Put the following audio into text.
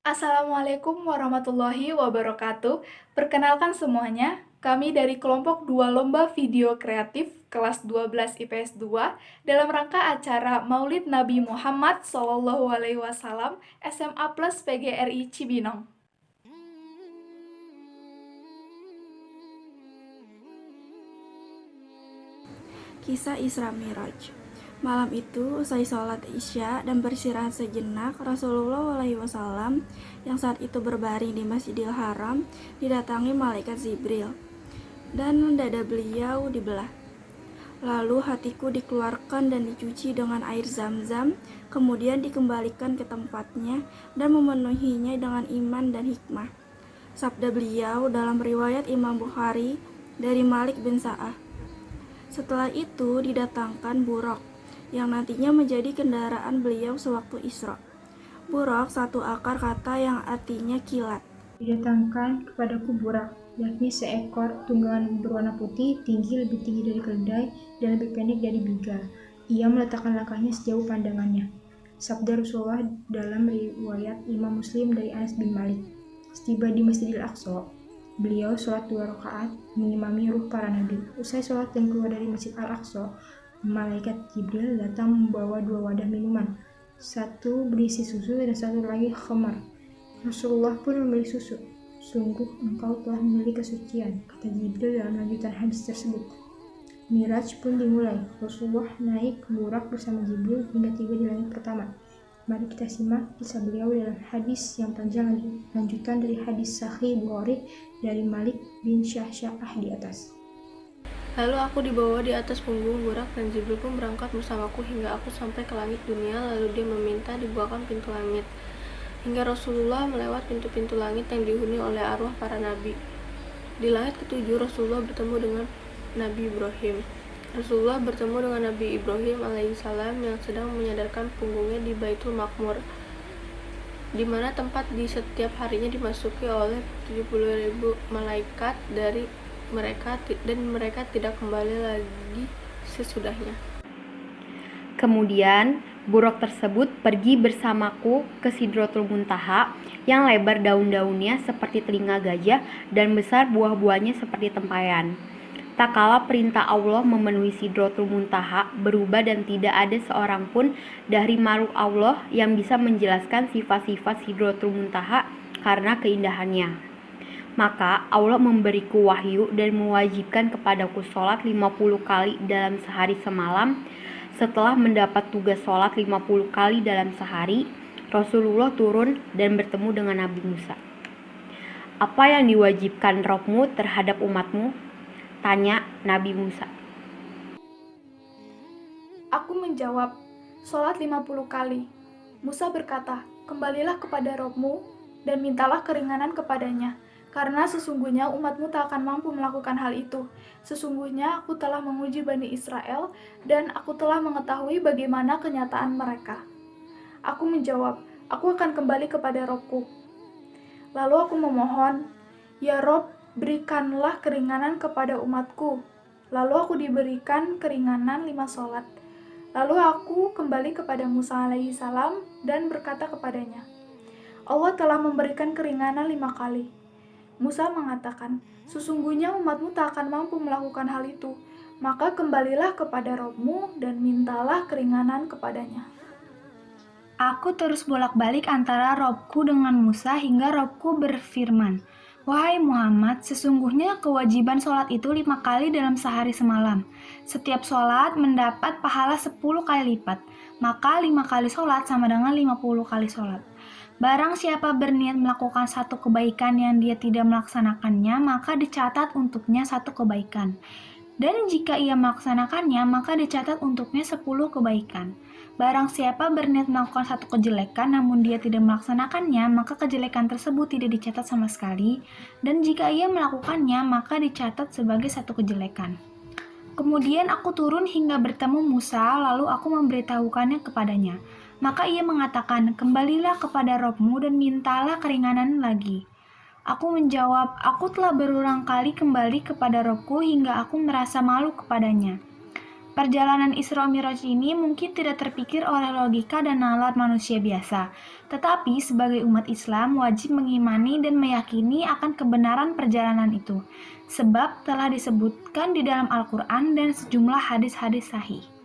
Assalamualaikum warahmatullahi wabarakatuh. Perkenalkan semuanya, kami dari kelompok 2 Lomba Video Kreatif kelas 12 IPS 2 dalam rangka acara Maulid Nabi Muhammad SAW SMA Plus PGRI Cibinong. Kisah Isra Miraj. Malam itu, usai sholat Isya dan beristirahat sejenak, Rasulullah SAW yang saat itu berbaring di Masjidil Haram didatangi malaikat Jibril dan dada beliau dibelah. Lalu hatiku dikeluarkan dan dicuci dengan air zam-zam, kemudian dikembalikan ke tempatnya dan memenuhinya dengan iman dan hikmah. Sabda beliau dalam riwayat Imam Bukhari dari Malik bin Sa'ah. Setelah itu didatangkan buraq yang nantinya menjadi kendaraan beliau sewaktu Isra. Buraq satu akar kata yang artinya kilat. Didatangkan kepadaku burak, yakni seekor tunggangan berwarna putih, lebih tinggi dari keledai, dan lebih pendek dari bigal. Ia meletakkan langkahnya sejauh pandangannya. Sabda Rasulullah dalam riwayat Imam Muslim dari Anas bin Malik. Setiba di Masjidil Aqsa, beliau sholat 2 rakaat mengimami ruh para nabi. Usai sholat dan keluar dari Masjid Al-Aqsa, malaikat Jibril datang membawa 2 wadah minuman, satu berisi susu dan satu lagi khamar. Rasulullah pun membeli susu. Sungguh engkau telah memiliki kesucian, kata Jibril dalam lanjutan hadis tersebut. Miraj pun dimulai. Rasulullah naik burak bersama Jibril hingga tiba di langit pertama. Mari kita simak kisah beliau dalam hadis yang panjang lanjutan dari hadis Sahih Bukhari dari Malik bin Syahsya'ah di atas. Lalu aku dibawa di atas punggung burak dan Jibril pun berangkat bersamaku hingga aku sampai ke langit dunia. Lalu dia meminta dibukakan pintu langit hingga Rasulullah melewat pintu-pintu langit yang dihuni oleh arwah para nabi. Di langit ketujuh Rasulullah bertemu dengan Nabi Ibrahim. Rasulullah bertemu dengan Nabi Ibrahim alaihissalam yang sedang menyadarkan punggungnya di Baitul Maqmur, di mana tempat di setiap harinya dimasuki oleh 70.000 malaikat dari mereka dan mereka tidak kembali lagi sesudahnya. Kemudian, buruk tersebut pergi bersamaku ke Sidratul Muntaha yang lebar daun-daunnya seperti telinga gajah dan besar buah-buahnya seperti tempayan. Tak kala perintah Allah memenuhi Sidratul Muntaha berubah dan tidak ada seorang pun dari makhluk Allah yang bisa menjelaskan sifat-sifat Sidratul Muntaha karena keindahannya. Maka Allah memberiku wahyu dan mewajibkan kepadaku sholat 50 kali dalam sehari semalam. Setelah mendapat tugas sholat 50 kali dalam sehari, Rasulullah turun dan bertemu dengan Nabi Musa. Apa yang diwajibkan Rabbmu terhadap umatmu? Tanya Nabi Musa. Aku menjawab, sholat 50 kali. Musa berkata, kembalilah kepada Robmu dan mintalah keringanan kepadanya, karena sesungguhnya umatmu tak akan mampu melakukan hal itu. Sesungguhnya aku telah menguji Bani Israel dan aku telah mengetahui bagaimana kenyataan mereka. Aku menjawab, aku akan kembali kepada Robku. Lalu aku memohon, ya Rob, berikanlah keringanan kepada umatku. Lalu aku diberikan keringanan 5 sholat. Lalu aku kembali kepada Musa alaihissalam dan berkata kepadanya, Allah telah memberikan keringanan 5 kali. Musa mengatakan, sesungguhnya umatmu tak akan mampu melakukan hal itu, maka kembalilah kepada Robmu dan mintalah keringanan kepadanya. Aku terus bolak-balik antara Robku dengan Musa hingga Robku berfirman, wahai Muhammad, sesungguhnya kewajiban sholat itu 5 kali dalam sehari semalam. Setiap sholat mendapat pahala 10 kali lipat, maka 5 kali sholat sama dengan 50 kali sholat. Barang siapa berniat melakukan satu kebaikan yang dia tidak melaksanakannya, maka dicatat untuknya satu kebaikan. Dan jika ia melaksanakannya, maka dicatat untuknya 10 kebaikan. Barang siapa berniat melakukan satu kejelekan namun dia tidak melaksanakannya, maka kejelekan tersebut tidak dicatat sama sekali. Dan jika ia melakukannya, maka dicatat sebagai satu kejelekan. Kemudian aku turun hingga bertemu Musa, lalu aku memberitahukannya kepadanya. Maka ia mengatakan, kembalilah kepada Robmu dan mintalah keringanan lagi. Aku menjawab, aku telah berulang kali kembali kepada Robku hingga aku merasa malu kepadanya. Perjalanan Isra Mi'raj ini mungkin tidak terpikir oleh logika dan nalar manusia biasa, tetapi sebagai umat Islam wajib mengimani dan meyakini akan kebenaran perjalanan itu, sebab telah disebutkan di dalam Al-Quran dan sejumlah hadis-hadis sahih.